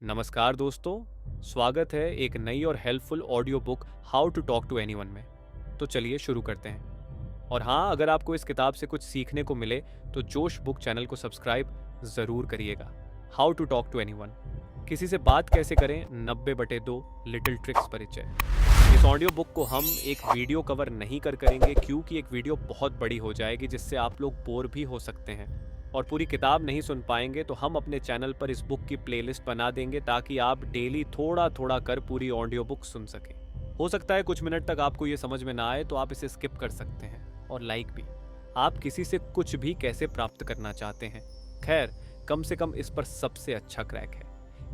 नमस्कार दोस्तों, स्वागत है एक नई और helpful audio book how to talk to anyone में। तो चलिए शुरू करते हैं। और हाँ, अगर आपको इस किताब से कुछ सीखने को मिले तो जोश बुक चैनल को सब्सक्राइब ज़रूर करिएगा। How to talk to anyone, किसी से बात कैसे करें 90/2 लिटिल ट्रिक्स परिचय। इस ऑडियो बुक को हम एक वीडियो कवर नहीं करेंगे क्योंकि एक वीडियो बहुत बड़ी हो जाएगी जिससे आप लोग बोर भी हो सकते हैं और पूरी किताब नहीं सुन पाएंगे। तो हम अपने चैनल पर इस बुक की प्लेलिस्ट बना देंगे ताकि आप डेली थोड़ा थोड़ा कर पूरी ऑडियो बुक सुन सकें। हो सकता है कुछ मिनट तक आपको ये समझ में ना आए तो आप इसे स्किप कर सकते हैं। और लाइक भी, आप किसी से कुछ भी कैसे प्राप्त करना चाहते हैं, खैर कम से कम इस पर सबसे अच्छा क्रैक है।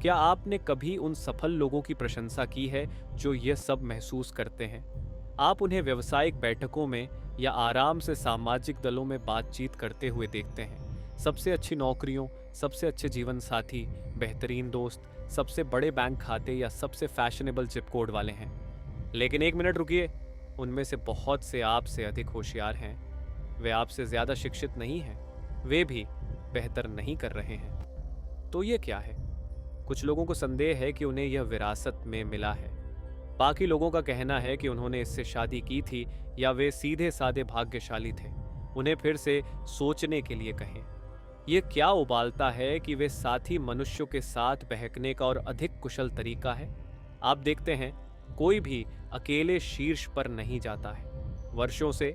क्या आपने कभी उन सफल लोगों की प्रशंसा की है जो ये सब महसूस करते हैं? आप उन्हें व्यावसायिक बैठकों में या आराम से सामाजिक दलों में बातचीत करते हुए देखते हैं। सबसे अच्छी नौकरियों, सबसे अच्छे जीवन साथी, बेहतरीन दोस्त, सबसे बड़े बैंक खाते या सबसे फैशनेबल जिप कोड वाले हैं। लेकिन एक मिनट रुकिए, उनमें से बहुत से आपसे अधिक होशियार हैं। वे आपसे ज़्यादा शिक्षित नहीं हैं, वे भी बेहतर नहीं कर रहे हैं। तो ये क्या है? कुछ लोगों को संदेह है कि उन्हें यह विरासत में मिला है। बाकी लोगों का कहना है कि उन्होंने इससे शादी की थी या वे सीधे साधे भाग्यशाली थे। उन्हें फिर से सोचने के लिए कहें। ये क्या उबालता है कि वे साथी मनुष्यों के साथ बहकने का और अधिक कुशल तरीका है। आप देखते हैं, कोई भी अकेले शीर्ष पर नहीं जाता है। वर्षों से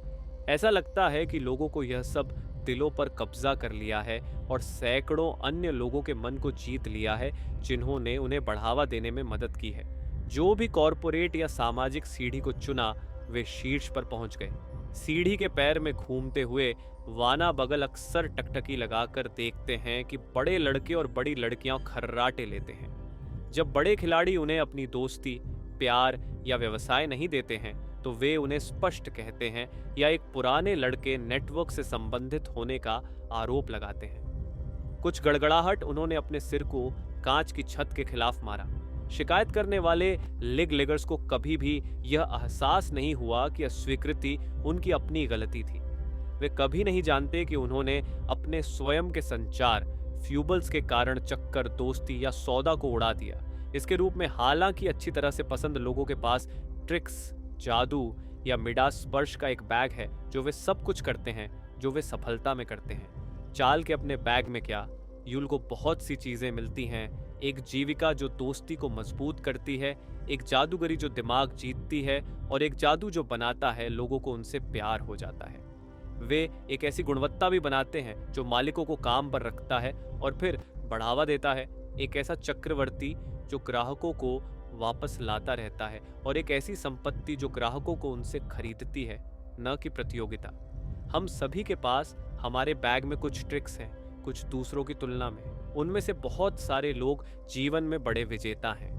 ऐसा लगता है कि लोगों को यह सब दिलों पर कब्जा कर लिया है और सैकड़ों अन्य लोगों के मन को जीत लिया है जिन्होंने उन्हें बढ़ावा देने में मदद की है। जो भी कॉरपोरेट या सामाजिक सीढ़ी को चुना, वे शीर्ष पर पहुंच गए। सीढ़ी के पैर में घूमते हुए वाना बगल अक्सर टकटकी लगाकर देखते हैं कि बड़े लड़के और बड़ी लड़कियां खर्राटे लेते हैं। जब बड़े खिलाड़ी उन्हें अपनी दोस्ती, प्यार या व्यवसाय नहीं देते हैं तो वे उन्हें स्पष्ट कहते हैं या एक पुराने लड़के नेटवर्क से संबंधित होने का आरोप लगाते हैं। कुछ गड़गड़ाहट उन्होंने अपने सिर को कांच की छत के खिलाफ मारा। शिकायत करने वाले लिग लेगर्स को कभी भी यह एहसास नहीं हुआ कि अस्वीकृति उनकी अपनी गलती थी। वे कभी नहीं जानते कि उन्होंने अपने स्वयं के संचार, फ्यूबल्स के कारण चक्कर, दोस्ती या सौदा को उड़ा दिया। इसके रूप में हालांकि अच्छी तरह से पसंद लोगों के पास ट्रिक्स, जादू या मिडास स्पर्श का एक बैग है जो वे सब कुछ करते हैं जो वे सफलता में करते हैं। चाल के अपने बैग में क्या, यूल को बहुत सी चीजें मिलती हैं। एक जीविका जो दोस्ती को मजबूत करती है, एक जादूगरी जो दिमाग जीतती है और एक जादू जो बनाता है लोगों को उनसे प्यार हो जाता है। वे एक ऐसी गुणवत्ता भी बनाते हैं जो मालिकों को काम पर रखता है और फिर बढ़ावा देता है। एक ऐसा चक्रवर्ती जो ग्राहकों को वापस लाता रहता है और एक ऐसी संपत्ति जो ग्राहकों को उनसे खरीदती है, न कि प्रतियोगिता। हम सभी के पास हमारे बैग में कुछ ट्रिक्स हैं, कुछ दूसरों की तुलना में। उनमें से बहुत सारे लोग जीवन में बड़े विजेता हैं।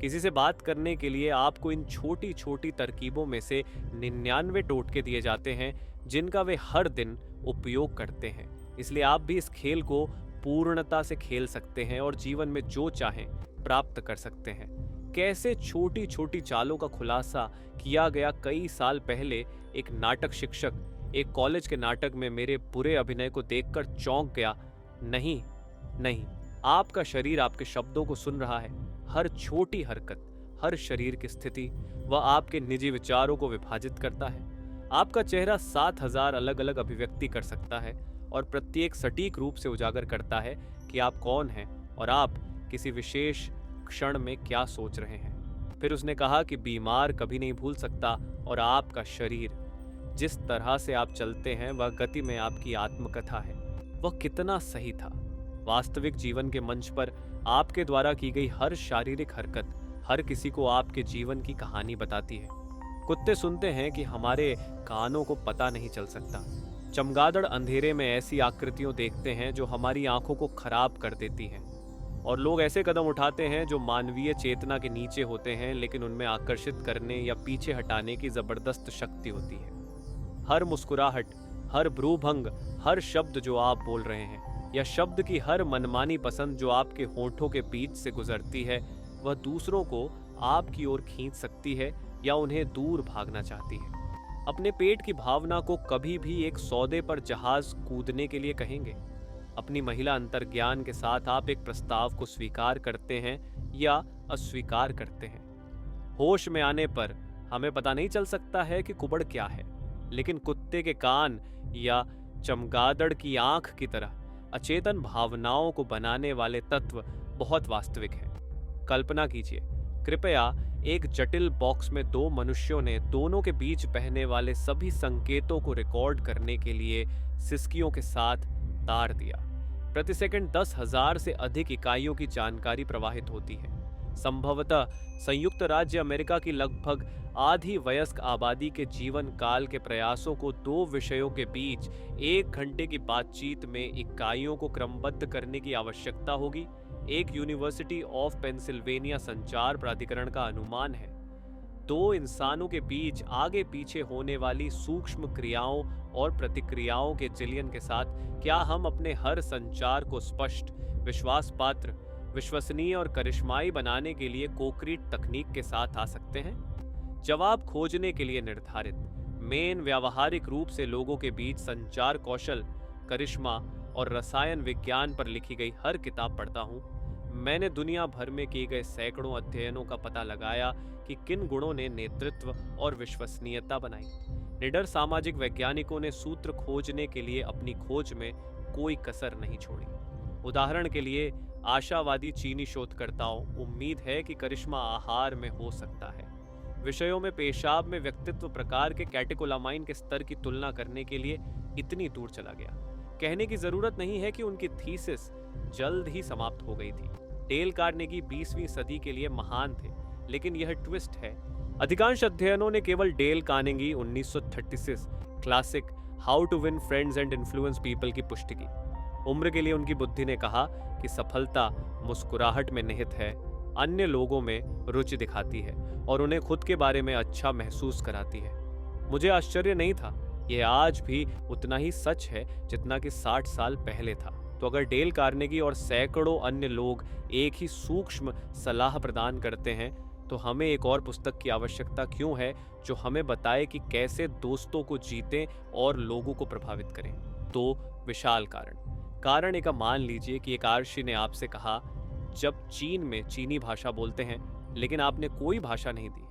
किसी से बात करने के लिए आपको इन छोटी छोटी तरकीबों में से 99 टोटके दिए जाते हैं जिनका वे हर दिन उपयोग करते हैं। इसलिए आप भी इस खेल को पूर्णता से खेल सकते हैं और जीवन में जो चाहें प्राप्त कर सकते हैं। कैसे छोटी छोटी चालों का खुलासा किया गया कई साल पहले। एक नाटक शिक्षक एक कॉलेज के नाटक में मेरे बुरे अभिनय को देखकर चौंक गया। नहीं नहीं, आपका शरीर आपके शब्दों को सुन रहा है। हर छोटी हरकत, हर शरीर की स्थिति, वह आपके निजी विचारों को विभाजित करता है। आपका चेहरा 7000 अलग अलग अभिव्यक्ति कर सकता है और प्रत्येक सटीक रूप से उजागर करता है कि आप कौन हैं और आप किसी विशेष क्षण में क्या सोच रहे हैं। फिर उसने कहा कि बीमार कभी नहीं भूल सकता और आपका शरीर, जिस तरह से आप चलते हैं, वह गति में आपकी आत्मकथा है। वह कितना सही था। वास्तविक जीवन के मंच पर आपके द्वारा की गई हर शारीरिक हरकत हर किसी को आपके जीवन की कहानी बताती है। कुत्ते सुनते हैं कि हमारे कानों को पता नहीं चल सकता। चमगादड़ अंधेरे में ऐसी आकृतियों देखते हैं जो हमारी आंखों को खराब कर देती हैं। और लोग ऐसे कदम उठाते हैं जो मानवीय चेतना के नीचे होते हैं, लेकिन उनमें आकर्षित करने या पीछे हटाने की जबरदस्त शक्ति होती है। हर मुस्कुराहट, हर भ्रूभंग, हर शब्द जो आप बोल रहे हैं या शब्द की हर मनमानी पसंद जो आपके होठों के बीच से गुजरती है, वह दूसरों को आपकी ओर खींच सकती है या उन्हें दूर भागना चाहती है। अपने पेट की भावना को कभी भी एक सौदे पर जहाज कूदने के लिए कहेंगे। अपनी महिला अंतर्ज्ञान के साथ आप एक प्रस्ताव को स्वीकार करते हैं या अस्वीकार करते हैं। होश में आने पर हमें पता नहीं चल सकता है कि कुबड़ क्या है, लेकिन कुत्ते के कान या चमगादड़ की आंख की तरह अचेतन भावनाओं को बनाने वाले तत्व बहुत वास्तविक हैं। कल्पना कीजिए, कृपया एक जटिल बॉक्स में दो मनुष्यों ने दोनों के बीच बहने वाले सभी संकेतों को रिकॉर्ड करने के लिए सिसकियों के साथ तार दिया। प्रति सेकंड 10,000 से अधिक इकाइयों की जानकारी प्रवाहित होती है। संभवतः संयुक्त राज्य अमेरिका की लगभग आधी वयस्क आबादी के जीवन काल के प्रयासों को दो विषयों के बीच 1 घंटे की बातचीत में इकाइयों को क्रमबद्ध करने की आवश्यकता होगी। एक यूनिवर्सिटी ऑफ पेंसिल्वेनिया संचार प्राधिकरण का अनुमान है, दो इंसानों के बीच आगे पीछे होने वाली सूक्ष्म क्रियाओं और प्रतिक्रियाओं के जिलियन के साथ क्या हम अपने हर संचार को स्पष्ट, विश्वास पात्र, विश्वसनीय और करिश्माई बनाने के लिए कोक्रीट तकनीक के साथ आ सकते हैं? जवाब खोजने के लिए निर्धारित मेन व्यावहारिक रूप से लोगों के बीच संचार कौशल, करिश्मा और रसायन विज्ञान पर लिखी गई हर किताब पढ़ता हूँ। मैंने दुनिया भर में किए गए सैकड़ों अध्ययनों का पता लगाया कि किन गुणों ने नेतृत्व और विश्वसनीयता बनाई। निडर सामाजिक वैज्ञानिकों ने सूत्र खोजने के लिए अपनी खोज में कोई कसर नहीं छोड़ी। उदाहरण के लिए, आशावादी चीनी शोधकर्ताओं उम्मीद है कि करिश्मा आहार में हो सकता है। विषयों में पेशाब में व्यक्तित्व प्रकार के कैटेकोलामाइन के स्तर की तुलना करने के लिए इतनी दूर चला गया। कहने की जरूरत नहीं है कि उनकी थीसिस जल्द ही समाप्त हो गई थी। डेल कार्नेगी 20वीं सदी के लिए महान थे, लेकिन यह ट्विस्ट है। अधिकांश अध्ययनों ने केवल Dale Carnegie 1936 classic how to win friends and influence people की पुष्टि की। उम्र के लिए उनकी बुद्धि ने कहा कि सफलता मुस्कुराहट में निहित है, अन्य लोगों में रुचि दिखाती है और उन्हें खुद के बारे में अच्छा महसूस कराती है। मुझे आश्चर्य नहीं था, यह आज भी उतना ही सच है जितना कि 60 साल पहले था। तो अगर डेल कार्नेगी और सैकड़ों अन्य लोग एक ही सूक्ष्म सलाह प्रदान करते हैं, तो हमें एक और पुस्तक की आवश्यकता क्यों है जो हमें बताए कि कैसे दोस्तों को जीतें और लोगों को प्रभावित करें? तो विशाल कारण एक मान लीजिए कि एक आर्षी ने आपसे कहा, जब चीन में चीनी भाषा बोलते हैं, लेकिन आपने कोई भाषा नहीं दी।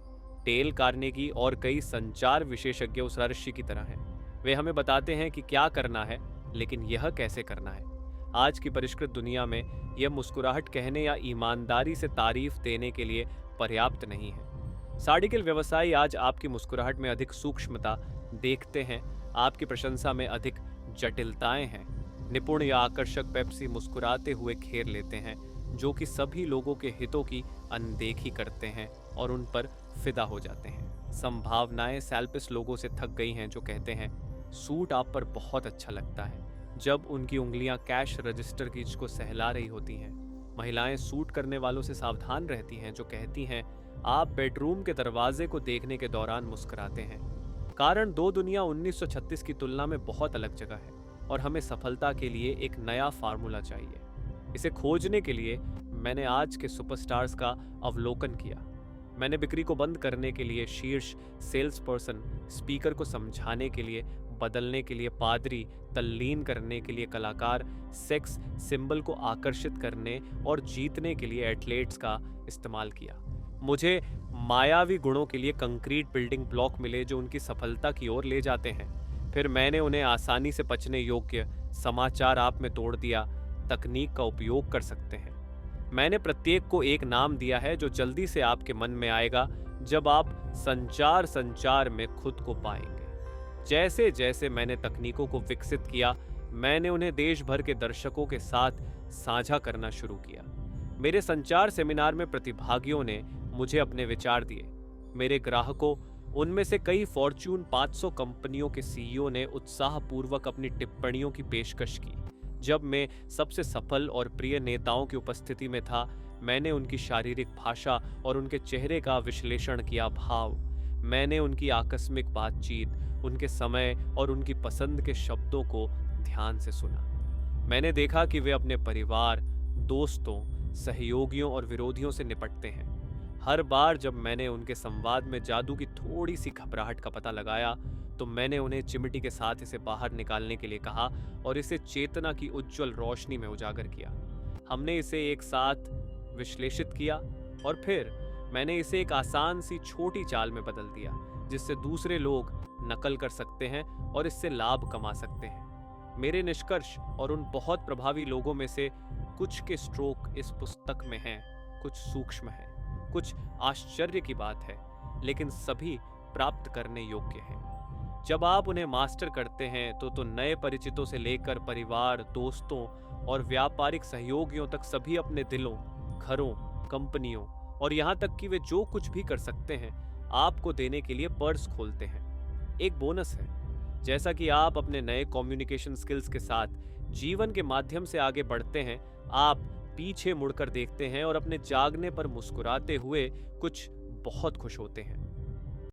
डेल कार्नेगी और कई संचार विशेषज्ञ उस आर्षी की तरह हैं। वे हमें बताते हैं कि क्या करना है, लेकिन यह कैसे करना है। आज की परिष्कृत दुनिया में यह मुस्कुराहट कहने या ईमानदारी से तारीफ देने के लिए पर्याप्त नहीं है। सार्डिकल व्यवसायी आज आपकी मुस्कुराहट में अधिक सूक्ष्मता देखते हैं, आपकी प्रशंसा में अधिक जटिलताएं हैं। निपुण या आकर्षक पेप्सी मुस्कुराते हुए घेर लेते हैं, जो कि सभी लोगों के हितों की अनदेखी करते हैं और उन पर फिदा हो जाते हैं। संभावनाएं सैल्पिस लोगों से थक गई हैं जो कहते हैं, सूट आप पर बहुत अच्छा लगता है, जब उनकी उंगलियां कैश रजिस्टर की को सहला रही होती हैं। महिलाएं सूट करने वालों से सावधान रहती हैं जो कहती हैं, आप बेडरूम के दरवाजे को देखने के दौरान मुस्कुराते हैं। कारण दो दुनिया 1936 की तुलना में बहुत अलग जगह है और हमें सफलता के लिए एक नया फार्मूला चाहिए। इसे खोजने के लिए मैंने आज के सुपरस्टार्स का अवलोकन किया। मैंने बिक्री को बंद करने के लिए शीर्ष सेल्स पर्सन, स्पीकर को समझाने के लिए, बदलने के लिए पादरी, तल्लीन करने के लिए कलाकार, सेक्स सिंबल को आकर्षित करने और जीतने के लिए एथलीट्स का इस्तेमाल किया। मुझे मायावी गुणों के लिए कंक्रीट बिल्डिंग ब्लॉक मिले जो उनकी सफलता की ओर ले जाते हैं। फिर मैंने उन्हें आसानी से पचने योग्य समाचार आप में तोड़ दिया, तकनीक का उपयोग कर सकते हैं। मैंने प्रत्येक को एक नाम दिया है जो जल्दी से आपके मन में आएगा जब आप संचार में खुद को पाएंगे। जैसे जैसे मैंने तकनीकों को विकसित किया, मैंने उन्हें देश भर के दर्शकों के साथ साझा करना शुरू किया। मेरे संचार सेमिनार में प्रतिभागियों ने मुझे अपने विचार दिए। मेरे ग्राहकों, उनमें से कई फॉर्च्यून 500 कंपनियों के सीईओ ने उत्साहपूर्वक अपनी टिप्पणियों की पेशकश की। जब मैं सबसे सफल और प्रिय नेताओं की उपस्थिति में था, मैंने उनकी शारीरिक भाषा और उनके चेहरे का विश्लेषण किया। भाव, मैंने उनकी आकस्मिक बातचीत, उनके समय और उनकी पसंद के शब्दों को ध्यान से सुना। मैंने देखा कि वे अपने परिवार, दोस्तों, सहयोगियों और विरोधियों से निपटते हैं। हर बार जब मैंने उनके संवाद में जादू की थोड़ी सी घबराहट का पता लगाया, तो मैंने उन्हें चिमटी के साथ इसे बाहर निकालने के लिए कहा और इसे चेतना की उज्जवल रोशनी में उजागर किया। हमने इसे एक साथ विश्लेषित किया और फिर मैंने इसे एक आसान सी छोटी चाल में बदल दिया जिससे दूसरे लोग नकल कर सकते हैं और इससे लाभ कमा सकते हैं। मेरे निष्कर्ष और उन बहुत प्रभावी लोगों में से कुछ के स्ट्रोक इस पुस्तक में हैं, कुछ सूक्ष्म हैं, कुछ आश्चर्य की बात है, लेकिन सभी प्राप्त करने योग्य हैं। जब आप उन्हें मास्टर करते हैं तो नए परिचितों से लेकर परिवार, दोस्तों और व्यापारिक सहयोगियों तक सभी अपने दिलों, घरों, कंपनियों और यहाँ तक कि वे जो कुछ भी कर सकते हैं आपको देने के लिए पर्स खोलते हैं। एक बोनस है, जैसा कि आप अपने नए कम्युनिकेशन स्किल्स के साथ जीवन के माध्यम से आगे बढ़ते हैं, आप पीछे मुड़कर देखते हैं और अपने जागने पर मुस्कुराते हुए कुछ बहुत खुश होते हैं।